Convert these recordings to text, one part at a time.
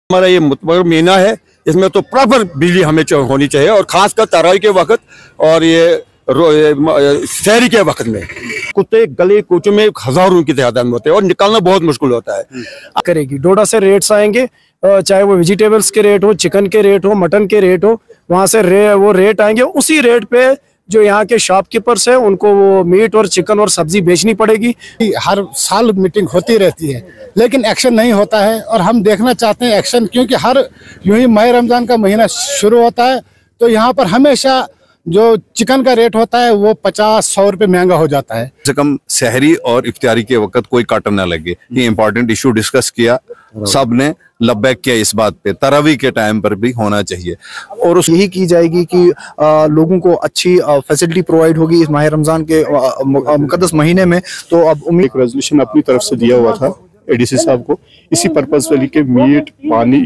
हमारा ये मुतबर महीना है, इसमें तो प्रॉपर बिजली हमें होनी चाहिए और खासकर तरावी के वक्त और ये शहरी के वक्त में कुत्ते गली कूचों में हजारों की तादाद में होते हैं और निकालना बहुत मुश्किल होता है। करेगी डोडा से रेट्स आएंगे, चाहे वो वेजिटेबल्स के रेट हो, चिकन के रेट हो, मटन के रेट हो, वहाँ से वो रेट आएंगे। उसी रेट पे जो यहाँ के शॉपकीपर्स है उनको वो मीट और चिकन और सब्जी बेचनी पड़ेगी। हर साल मीटिंग होती रहती है लेकिन एक्शन नहीं होता है और हम देखना चाहते हैं एक्शन, क्योंकि हर यूं ही माह रमजान का महीना शुरू होता है तो यहाँ पर हमेशा जो चिकन का रेट होता है वो 50-100 रुपए महंगा हो जाता है। कम से कम सहरी और इफ्तारी के वक्त कोई काटन ना लगे, ये इम्पोर्टेंट इशू डिस्कस किया, सब ने लब्बैक किया इस बात पे। तरावी के टाइम पर भी होना चाहिए और यही की जाएगी कि लोगों को अच्छी फैसिलिटी प्रोवाइड होगी इस माह रमजान के मुकद्दस महीने में। तो अब एक रेजोल्यूशन अपनी तरफ से दिया हुआ था एडीसी साहब को, इसी पर्पज से लेके मीट, पानी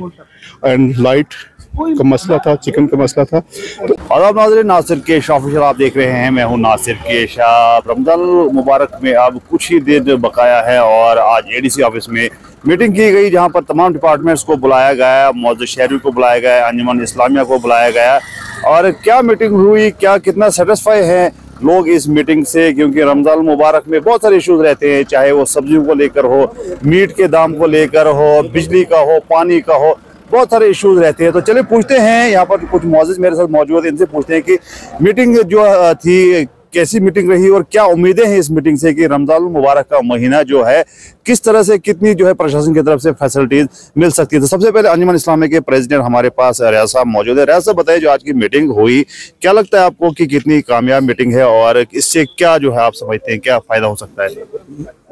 एंड लाइट का मसला था, चिकन का मसला था। तो आदाब नाज़रीन, नासिर केश ऑफिशियल आप देख रहे हैं, मैं हूं नासिर केश। रमजान मुबारक में अब कुछ ही देर बकाया है और आज एडीसी ऑफिस में मीटिंग की गई जहां पर तमाम डिपार्टमेंट्स को बुलाया गया, मौजूद शहरी को बुलाया गया, अंजुमन इस्लामिया को बुलाया गया। और क्या मीटिंग हुई, क्या कितना सेटिस्फाई है लोग इस मीटिंग से, क्योंकि रमजान मुबारक में बहुत सारे इश्यूज रहते हैं, चाहे वो सब्जियों को लेकर हो, मीट के दाम को लेकर हो, बिजली का हो, पानी का हो, बहुत सारे इश्यूज रहते हैं। तो चलिए पूछते हैं, यहाँ पर कुछ मौजूद मेरे साथ मौजूद हैं, इनसे पूछते हैं कि मीटिंग जो थी कैसी मीटिंग रही और क्या उम्मीदें हैं इस मीटिंग से कि रमजान मुबारक का महीना जो है किस तरह से कितनी जो है प्रशासन की तरफ से फैसिलिटीज मिल सकती है। तो सबसे पहले अंजुमन इस्लामिया के प्रेसिडेंट हमारे पास रियाज साहब मौजूद है। रियाज साहब बताइए, जो आज की मीटिंग हुई क्या लगता है आपको कि कितनी कामयाब मीटिंग है और इससे क्या जो है आप समझते हैं क्या फायदा हो सकता है?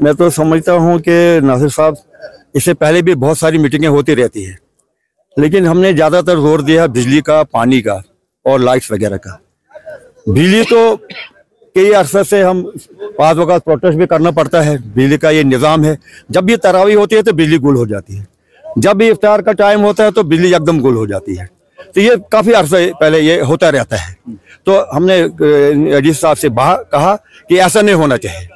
मैं तो समझता हूँ कि नासिर साहब, इससे पहले भी बहुत सारी मीटिंगें होती रहती है लेकिन हमने ज्यादातर जोर दिया बिजली का, पानी का और लाइट्स वगैरह का। बिजली तो कई अरसे से हम पाँच वक्त प्रोटेस्ट भी करना पड़ता है, बिजली का ये निज़ाम है। जब भी तरावी होती है तो बिजली गुल हो जाती है, जब भी इफ्तार का टाइम होता है तो बिजली एकदम गुल हो जाती है। तो ये काफ़ी अरसे पहले ये होता रहता है। तो हमने एडीसी साहब से कहा कि ऐसा नहीं होना चाहिए,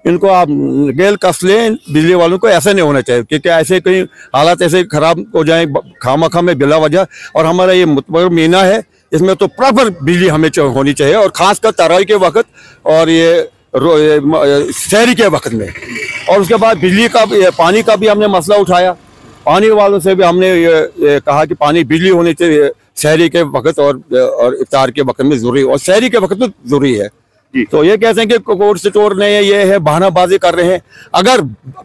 इनको आप गेल कस लें, बिजली वालों को ऐसा नहीं होना चाहिए क्योंकि ऐसे कहीं हालात ऐसे खराब हो जाए खामखा में बिला वजह। और हमारा ये मुतबर महीना है, इसमें तो प्रॉपर बिजली हमें होनी चाहिए और खासकर तरावी के वक्त और ये शहरी के वक्त में। और उसके बाद बिजली का, पानी का भी हमने मसला उठाया, पानी वालों से भी हमने ये कहा कि पानी बिजली होनी चाहिए शहरी के वक्त और इफ्तार के वक्त में जरूरी, और शहरी के वक्त में जरूरी है। तो ये कहते हैं कि कोर्ट स्टोर ने ये है, बहानाबाजी कर रहे हैं। अगर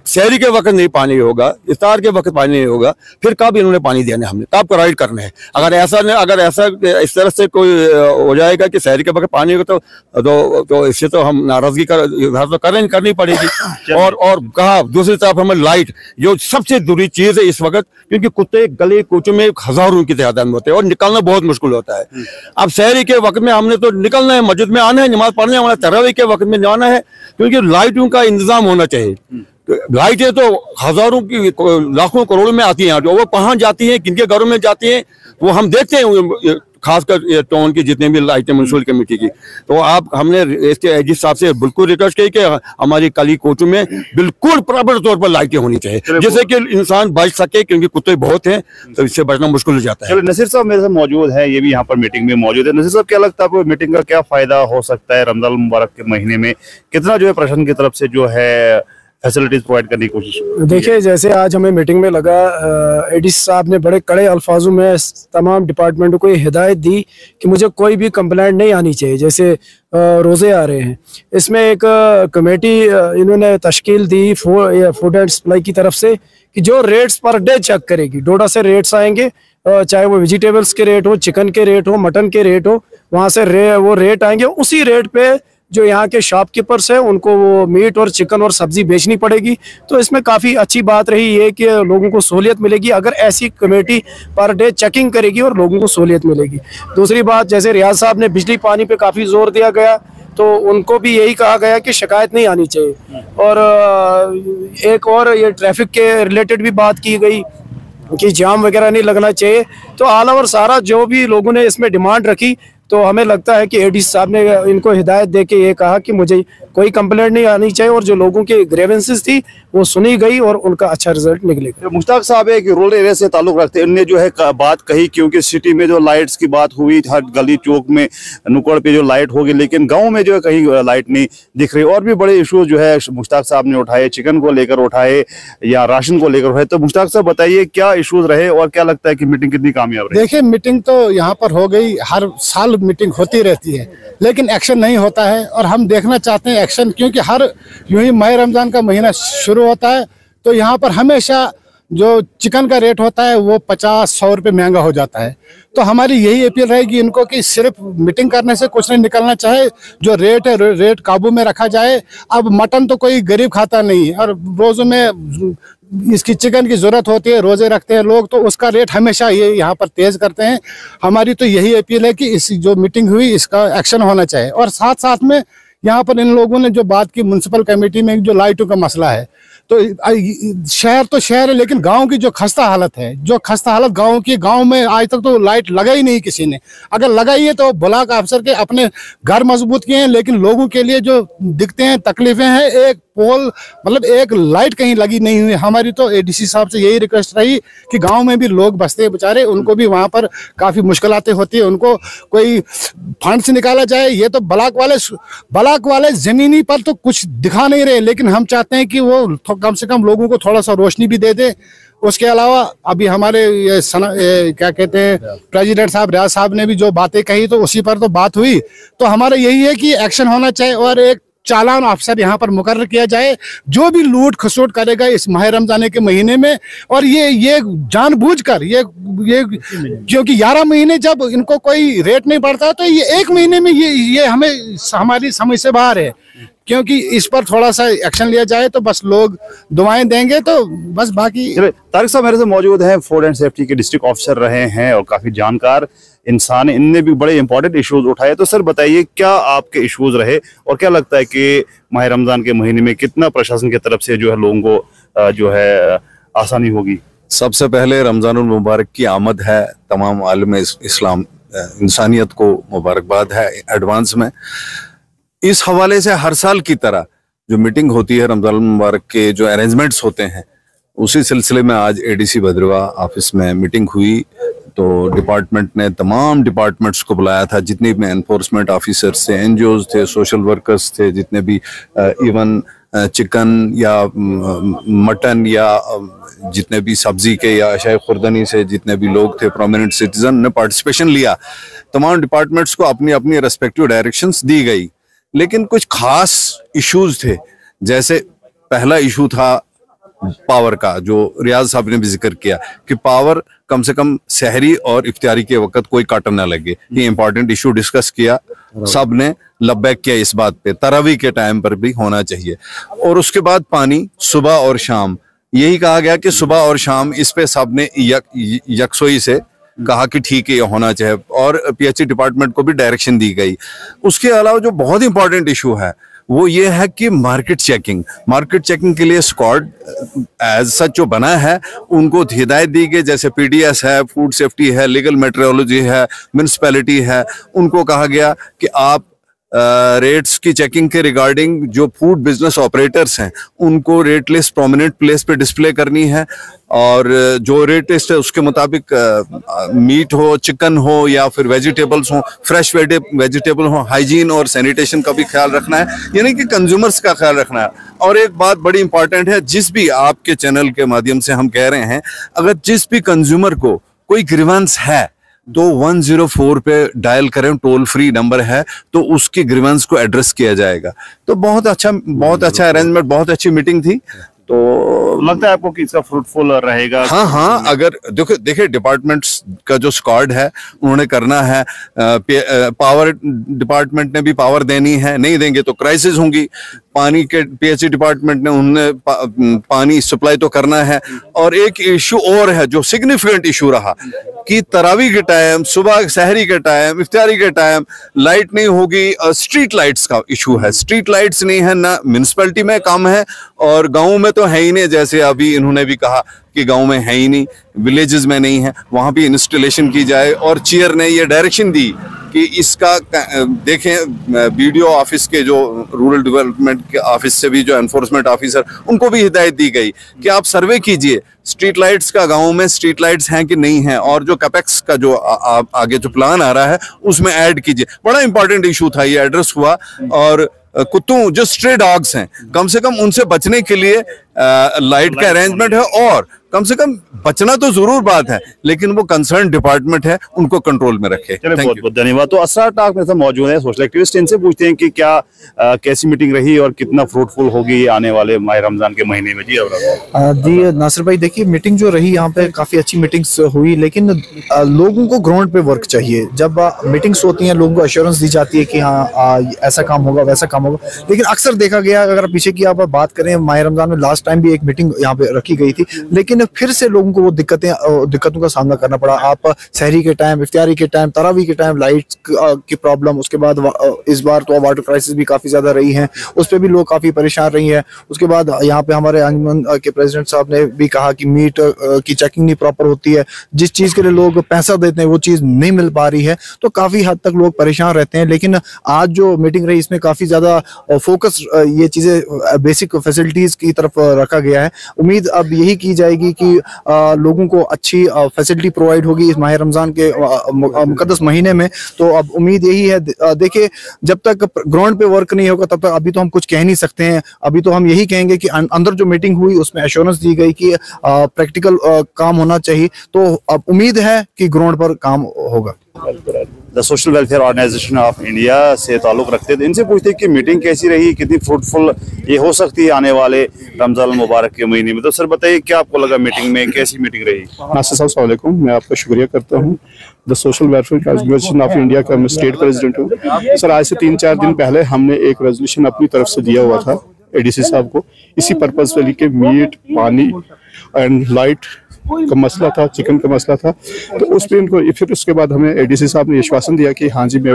शहरी के वक्त नहीं पानी होगा, इफ्तार के वक्त पानी नहीं होगा, फिर कब इन्होंने पानी देना है, हमने कब प्रोवाइड करना है? अगर ऐसा इस तरह से कोई हो जाएगा कि शहरी के वक्त पानी होगा तो इससे तो हम नाराजगी तो करनी पड़ेगी। और कहा दूसरी तरफ हमें लाइट, जो सबसे जरूरी चीज है इस वक्त, क्योंकि कुत्ते गली कूचों में हजारों की तादाद में होते हैं और निकलना बहुत मुश्किल होता है। अब शहरी के वक्त में हमने तो निकलना है, मस्जिद में आना है, नमाज पढ़ने, हमारा तरावी के वक्त में जाना है, क्योंकि लाइटों का इंतजाम होना चाहिए। लाइटें तो हजारों की, लाखों करोड़ों में आती हैं, वो कहाँ जाती हैं, किनके घरों में जाती हैं, वो हम देखते हैं, खासकर ये टाउन की जितने भी लाइटें म्युनिसिपल कमेटी की। तो हमने इसके एडीसी साहब से बिल्कुल रिक्वेस्ट की कि हमारी गली कोचों में बिल्कुल प्रॉपर तौर पर लाइटें होनी चाहिए जिससे कि इंसान बच सके, क्योंकि कुत्ते बहुत हैं तो इससे बचना मुश्किल हो जाता है। चलो, नसीर साहब मेरे साथ मौजूद है, ये भी यहाँ पर मीटिंग में मौजूद है। नसीर साहब, क्या लगता है आपको मीटिंग का क्या फायदा हो सकता है रमजान मुबारक के महीने में? कितना जो है प्रशासन की तरफ से जो है फैसिलिटीज प्रोवाइड करने की कोशिश? देखिए, जैसे आज हमें मीटिंग में लगा, एडीसी साहब ने बड़े कड़े अल्फाजों में तमाम डिपार्टमेंटों को ये हिदायत दी कि मुझे कोई भी कंप्लेंट नहीं आनी चाहिए। जैसे रोज़े आ रहे हैं, इसमें एक कमेटी इन्होंने तश्कील दी फूड एंड सप्लाई की तरफ से कि जो रेट्स पर डे चेक करेगी। डोडा से रेट्स आएंगे, चाहे वो वेजिटेबल्स के रेट हो, चिकन के रेट हो, मटन के रेट हो, वहाँ से वो रेट आएंगे। उसी रेट पे जो यहाँ के शॉपकीपर्स हैं उनको वो मीट और चिकन और सब्जी बेचनी पड़ेगी। तो इसमें काफ़ी अच्छी बात रही है कि लोगों को सहूलियत मिलेगी अगर ऐसी कमेटी पर डे चेकिंग करेगी और लोगों को सहूलियत मिलेगी। दूसरी बात, जैसे रियाज साहब ने बिजली पानी पे काफ़ी जोर दिया गया, तो उनको भी यही कहा गया कि शिकायत नहीं आनी चाहिए। और एक और ये ट्रैफिक के रिलेटेड भी बात की गई कि जाम वगैरह नहीं लगना चाहिए। तो ऑल ओवर सारा जो भी लोगों ने इसमें डिमांड रखी, तो हमें लगता है कि एडीसी साहब ने इनको हिदायत दे के ये कहा कि मुझे कोई कंप्लेंट नहीं आनी चाहिए और जो लोगों की ग्रेवेंसेस थी वो सुनी गई और उनका अच्छा रिजल्ट निकलेगा। मुश्ताक साहब है कि रूरल एरिया से ताल्लुक रखते हैं, उनने जो है बात कही, क्योंकि सिटी में जो लाइट्स की बात हुई, हर गली चौक में नुक्कड़ पे जो लाइट होगी, लेकिन गांव में जो है कहीं लाइट नहीं दिख रही। और भी बड़े इश्यूज जो है मुश्ताक साहब ने उठाए, चिकन को लेकर उठाए या राशन को लेकर उठाए। तो मुश्ताक साहब बताइए क्या इश्यूज रहे और क्या लगता है कि मीटिंग कितनी कामयाब रही? देखिए, मीटिंग तो यहाँ पर हो गई, हर साल मीटिंग होती रहती है, लेकिन एक्शन नहीं होता है और हम देखना चाहते हैं एक्शन, क्योंकि हर यूं ही माह रमजान का महीना शुरू होता है तो यहाँ पर हमेशा जो चिकन का रेट होता है वो 50-100 रुपये महंगा हो जाता है। तो हमारी यही अपील रहेगी इनको कि सिर्फ मीटिंग करने से कुछ नहीं निकलना चाहे, जो रेट है रेट काबू में रखा जाए। अब मटन तो कोई गरीब खाता नहीं है और रोज़ों में इसकी चिकन की ज़रूरत होती है, रोज़े रखते हैं लोग, तो उसका रेट हमेशा ये यहाँ पर तेज़ करते हैं। हमारी तो यही अपील है कि इस जो मीटिंग हुई इसका एक्शन होना चाहिए। और साथ साथ में यहाँ पर इन लोगों ने जो बात की म्युनिसिपल कमेटी में, जो लाइटों का मसला है, तो शहर तो शहर है लेकिन गांव की जो खस्ता हालत है, जो खस्ता हालत गांव की, गांव में आज तक तो लाइट लगाई नहीं किसी ने। अगर लगाई है तो ब्लॉक अफसर के अपने घर मजबूत किए हैं, लेकिन लोगों के लिए जो दिखते हैं तकलीफें हैं, एक पोल मतलब एक लाइट कहीं लगी नहीं हुई। हमारी तो एडीसी साहब से यही रिक्वेस्ट रही कि गांव में भी लोग बसते हैं बेचारे, उनको भी वहां पर काफ़ी मुश्किलातें होती है, उनको कोई फंड से निकाला जाए। ये तो ब्लॉक वाले ज़मीनी पर तो कुछ दिखा नहीं रहे, लेकिन हम चाहते हैं कि वो कम से कम लोगों को थोड़ा सा रोशनी भी दे दे। उसके अलावा अभी हमारे क्या कहते हैं प्रेसिडेंट साहब, रियाज साहब ने भी जो बातें कही तो उसी पर तो बात हुई। तो हमारा यही है कि एक्शन होना चाहिए और एक चालान अफसर यहाँ पर मुकर्रर किया जाए जो भी लूट खसोट करेगा इस माह रमजान के महीने में। और ये जानबूझकर ये क्योंकि 11 महीने जब इनको कोई रेट नहीं बढ़ता तो ये 1 महीने में ये हमें हमारी समझ से बाहर है। क्योंकि इस पर थोड़ा सा एक्शन लिया जाए तो बस लोग दुआएं देंगे, तो बस बाकी। तारिक साहब मेरे से मौजूद हैं, फूड एंड सेफ्टी के डिस्ट्रिक्ट ऑफिसर रहे हैं और काफी जानकार इंसान, इनने भी बड़े इंपॉर्टेंट इश्यूज उठाए। तो सर बताइए क्या आपके इश्यूज रहे और क्या लगता है कि माह रमजान के महीने में कितना प्रशासन की तरफ से जो है लोगों को जो है आसानी होगी? सबसे पहले रमजानुल मुबारक की आमद है, तमाम आलम इस्लाम इंसानियत को मुबारकबाद है एडवांस में। इस हवाले से हर साल की तरह जो मीटिंग होती है रमजान मुबारक के जो अरेंजमेंट्स होते हैं, उसी सिलसिले में आज एडीसी भद्रवाह ऑफिस में मीटिंग हुई। तो डिपार्टमेंट ने तमाम डिपार्टमेंट्स को बुलाया था, जितने भी एनफोर्समेंट ऑफिसर्स थे, एनजीओज थे, सोशल वर्कर्स थे, जितने भी इवन चिकन या मटन या जितने भी सब्जी के या अशाए खुर्दनी से जितने भी लोग थे, प्रोमिनेंट सिटीजन ने पार्टिसिपेशन लिया। तमाम डिपार्टमेंट्स को अपनी अपनी रेस्पेक्टिव डायरेक्शंस दी गई, लेकिन कुछ खास इश्यूज थे। जैसे पहला इशू था पावर का, जो रियाज साहब ने भी जिक्र किया कि पावर कम से कम सहरी और इफ्तारी के वक्त कोई काटन ना लगे। ये इंपॉर्टेंट इशू डिस्कस किया, सब ने लब्बैक किया इस बात पे, तरावी के टाइम पर भी होना चाहिए। और उसके बाद पानी सुबह और शाम, यही कहा गया कि सुबह और शाम इस पे सब ने यकसोई से कहा कि ठीक है ये होना चाहिए, और पीएचई डिपार्टमेंट को भी डायरेक्शन दी गई। उसके अलावा जो बहुत इंपॉर्टेंट इशू है वो ये है कि मार्केट चेकिंग के लिए स्क्वाड एज सच जो बना है उनको हिदायत दी गई, जैसे पीडीएस है, फूड सेफ्टी है, लीगल मेट्रोलॉजी है, म्यूनिसिपैलिटी है, उनको कहा गया कि आप रेट्स की चेकिंग के रिगार्डिंग जो फूड बिजनेस ऑपरेटर्स हैं उनको रेट लिस्ट प्रोमिनेंट प्लेस पे डिस्प्ले करनी है, और जो रेट लिस्ट है उसके मुताबिक मीट हो, चिकन हो या फिर वेजिटेबल्स हो, फ्रेश वेजिटेबल हो, हाइजीन और सैनिटेशन का भी ख्याल रखना है, यानी कि कंज्यूमर्स का ख्याल रखना है। और एक बात बड़ी इंपॉर्टेंट है, जिस भी आपके चैनल के माध्यम से हम कह रहे हैं, अगर जिस भी कंज्यूमर को कोई ग्रीवेंस है तो 104 पे डायल करें, टोल फ्री नंबर है, तो उसकी ग्रीवेंस को एड्रेस किया जाएगा। तो बहुत अच्छा अरेंजमेंट, बहुत अच्छी मीटिंग थी। तो लगता है आपको कि इसका फ्रूटफुल रहेगा? हाँ, अगर देखिए डिपार्टमेंट्स का जो स्क्वाड है उन्होंने करना है। पावर डिपार्टमेंट ने भी पावर देनी है, नहीं देंगे तो क्राइसिस होंगी। पानी के पीएचई डिपार्टमेंट ने उन्होंने पानी सप्लाई तो करना है। और एक इशू और है जो सिग्निफिकेंट इशू रहा कि तरावी के टाइम, सुबह सहरी के टाइम, इफ्तारी के टाइम लाइट नहीं होगी। स्ट्रीट लाइट्स का इशू है, स्ट्रीट लाइट्स नहीं है, ना म्यूनिसिपैलिटी में काम है और गाँव में तो है ही नहीं। जैसे अभी इन्होंने भी कहा कि गांव में है ही नहीं, विलेजेस में नहीं है, वहां भी इंस्टॉलेशन की जाए। और चेयर ने ये डायरेक्शन दी कि इसका देखें बीडीओ ऑफिस के जो रूरल डेवलपमेंट के ऑफिस से भी जो एनफोर्समेंट ऑफिसर, उनको भी हिदायत दी गई कि आप सर्वे कीजिए स्ट्रीट लाइट्स का, गाँव में स्ट्रीट लाइट्स हैं कि नहीं हैं, और जो कैपेक्स का जो आगे जो प्लान आ रहा है उसमें ऐड कीजिए। बड़ा इंपॉर्टेंट इशू था, ये एड्रेस हुआ। और कुत्तों, जो स्ट्रे डॉग्स हैं, कम से कम उनसे बचने के लिए लाइट का अरेंजमेंट है, और कम से कम बचना तो जरूर बात है, लेकिन वो कंसर्न डिपार्टमेंट है, उनको कंट्रोल में रखे। बहुत बहुत धन्यवाद। तो असरार टाक में मौजूद है सोशल एक्टिविस्ट, इनसे पूछते हैं कि क्या कैसी मीटिंग रही और कितना फ्रूटफुल होगी आने वाले माह रमजान के महीने में। जी नासिर भाई, देखिए मीटिंग जो रही यहाँ पे काफी अच्छी मीटिंग्स हुई, लेकिन लोगों को ग्राउंड पे वर्क चाहिए। जब मीटिंग्स होती हैं लोगों को एश्योरेंस दी जाती है कि हाँ ऐसा काम होगा वैसा काम होगा, लेकिन अक्सर देखा गया, अगर पीछे की आप बात करें, माह रमजान में लास्ट टाइम भी एक मीटिंग यहाँ पे रखी गई थी, लेकिन फिर से लोगों को वो दिक्कतों का सामना करना पड़ा। आप सहरी के टाइम, इफ्तारी के टाइम, तरावी के टाइम लाइट की प्रॉब्लम, उसके बाद इस बार तो वाटर क्राइसिस भी काफी ज्यादा रही है, उस पर भी लोग काफी परेशान रही हैं। उसके बाद यहाँ पे हमारे अंजुमन के प्रेसिडेंट साहब ने भी कहा कि मीट की चेकिंग नहीं प्रॉपर होती है, जिस चीज के लिए लोग पैसा देते हैं वो चीज नहीं मिल पा रही है, तो काफी हद तक लोग परेशान रहते हैं। लेकिन आज जो मीटिंग रही इसमें काफी ज्यादा फोकस ये चीजें बेसिक फैसिलिटीज की तरफ रखा गया है। उम्मीद अब यही की जाएगी कि लोगों को अच्छी फैसिलिटी प्रोवाइड होगी इस माह रमजान के मुकद्दस महीने में। तो अब उम्मीद यही है, देखिए जब तक ग्राउंड पे वर्क नहीं होगा तब तक अभी तो हम कुछ कह नहीं सकते हैं। अभी तो हम यही कहेंगे कि अंदर जो मीटिंग हुई उसमें एश्योरेंस दी गई कि प्रैक्टिकल काम होना चाहिए, तो अब उम्मीद है कि ग्राउंड पर काम होगा। The social welfare organisation of India से ताल्लुक रखते थे, इनसे पूछते कि मीटिंग कैसी रही, कितनी फ्रूटफुल ये हो सकती है आने वाले रमजान मुबारक के महीने में। तो सर बताइए क्या आपको लगा मीटिंग में, कैसी मीटिंग रही? नासिर साहब अस्सलाम वालेकुम, मैं आपका शुक्रिया करता हूँ। The social welfare organisation of India का मैं स्टेट प्रेसिडेंट हूँ। सर आज से 3-4 दिन पहले हमने एक रेजोल्यूशन अपनी तरफ से दिया हुआ था एडीसी साहब को, इसी पर्पज से लेके मीट, पानी एंड लाइट का मसला था, चिकन का मसला था। तो उस पर इनको फिर उसके बाद हमें एडीसी साहब ने आश्वासन दिया कि हाँ जी मैं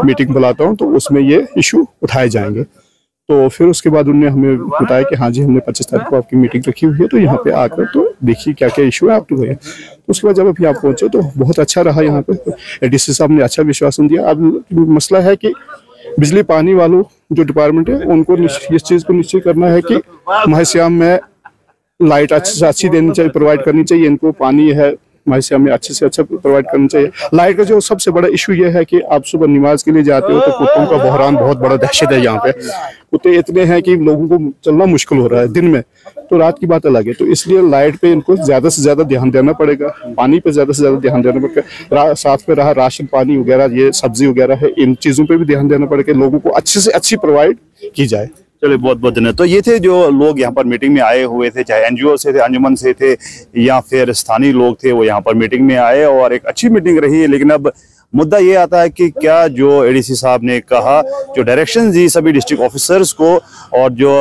मीटिंग बुलाता हूँ, तो उसमें ये इशू उठाए जाएंगे। तो फिर उसके बाद उन्होंने हमें बताया कि हाँ जी हमने 25 तारीख को आपकी मीटिंग रखी हुई है, तो यहाँ पे आकर तो देखिए क्या क्या इशू है आप तो है। तो उसके बाद जब अभी आप पहुंचे तो बहुत अच्छा रहा, यहाँ पे एडीसी साहब ने अच्छा विश्वासन दिया। अब मसला है कि बिजली पानी वालों जो डिपार्टमेंट है उनको इस चीज को निश्चित करना है कि माह सियाम में लाइट अच्छी देनी चाहिए, प्रोवाइड करनी चाहिए। इनको पानी है माह सियाम में अच्छे से अच्छा प्रोवाइड करना चाहिए। लाइट का जो सबसे बड़ा इशू ये है कि आप सुबह नमाज के लिए जाते हो तो कुत्तों का बहरान बहुत बड़ा दहशत है। यहाँ पे कुत्ते इतने हैं कि लोगों को चलना मुश्किल हो रहा है दिन में, तो रात की बात अलग है। तो इसलिए लाइट पे इनको ज्यादा से ज्यादा ध्यान देना पड़ेगा, पानी पे ज्यादा से ज्यादा ध्यान देना पड़ेगा, साथ में रहा राशन पानी वगैरह, ये सब्जी वगैरह है, इन चीजों पे भी ध्यान देना पड़ेगा, लोगों को अच्छे से अच्छी प्रोवाइड की जाए। चलिए बहुत बहुत धन्यवाद। तो ये थे जो लोग यहाँ पर मीटिंग में आए हुए थे, चाहे एनजीओ से थे, अंजुमन से थे या फिर स्थानीय लोग थे, वो यहाँ पर मीटिंग में आए और एक अच्छी मीटिंग रही है। लेकिन अब मुद्दा ये आता है कि क्या जो एडीसी साहब ने कहा, जो डायरेक्शन दी सभी डिस्ट्रिक्ट ऑफिसर्स को, और जो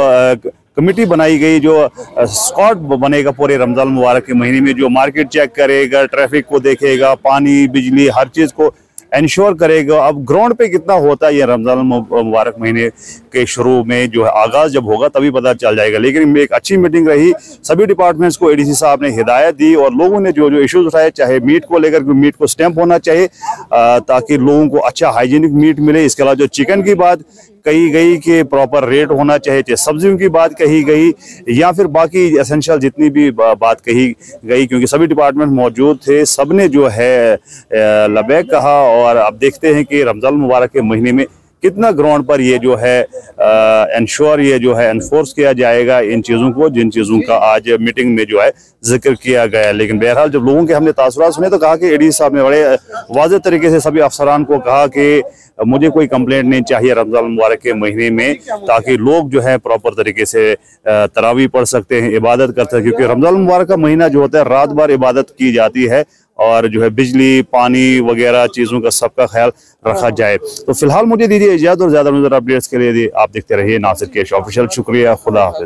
कमेटी बनाई गई, जो स्क्वाड बनेगा पूरे रमजान मुबारक के महीने में, जो मार्केट चेक करेगा, ट्रैफिक को देखेगा, पानी बिजली हर चीज को इंश्योर करेगा। अब ग्राउंड पे कितना होता है ये रमजान मुबारक महीने के शुरू में जो है आगाज जब होगा तभी पता चल जाएगा। लेकिन एक अच्छी मीटिंग रही, सभी डिपार्टमेंट्स को एडीसी साहब ने हिदायत दी और लोगों ने जो जो इश्यूज उठाए, चाहे मीट को लेकर, मीट को स्टैंप होना चाहिए ताकि लोगों को अच्छा हाइजीनिक मीट मिले। इसके अलावा जो चिकन की बात कही गई कि प्रॉपर रेट होना चाहिए, चाहे सब्जियों की बात कही गई या फिर बाकी एसेंशियल जितनी भी बात कही गई, क्योंकि सभी डिपार्टमेंट मौजूद थे, सबने जो है लबैक कहा। और अब देखते हैं कि रमजान मुबारक के महीने में कितना ग्राउंड पर ये जो है इंश्योर, ये जो है एनफोर्स किया जाएगा इन चीज़ों को, जिन चीज़ों का आज मीटिंग में जो है जिक्र किया गया। लेकिन बहरहाल जब लोगों के हमने तासुरात सुने तो कहा कि एडीसी साहब ने बड़े वाज़ेह तरीके से सभी अफसरान को कहा कि मुझे कोई कंप्लेंट नहीं चाहिए रमजान मुबारक के महीने में, ताकि लोग जो है प्रॉपर तरीके से तरावी पढ़ सकते हैं, इबादत कर सकते हैं। क्योंकि रमजान मुबारक का महीना जो होता है रात भर इबादत की जाती है और जो है बिजली पानी वगैरह चीज़ों का सबका ख्याल रखा जाए। तो फिलहाल मुझे दीजिए इजाज़त और ज़्यादा अपडेट्स के लिए आप देखते रहिए नासिर केश ऑफिशियल। शुक्रिया, खुदा हाफिज़।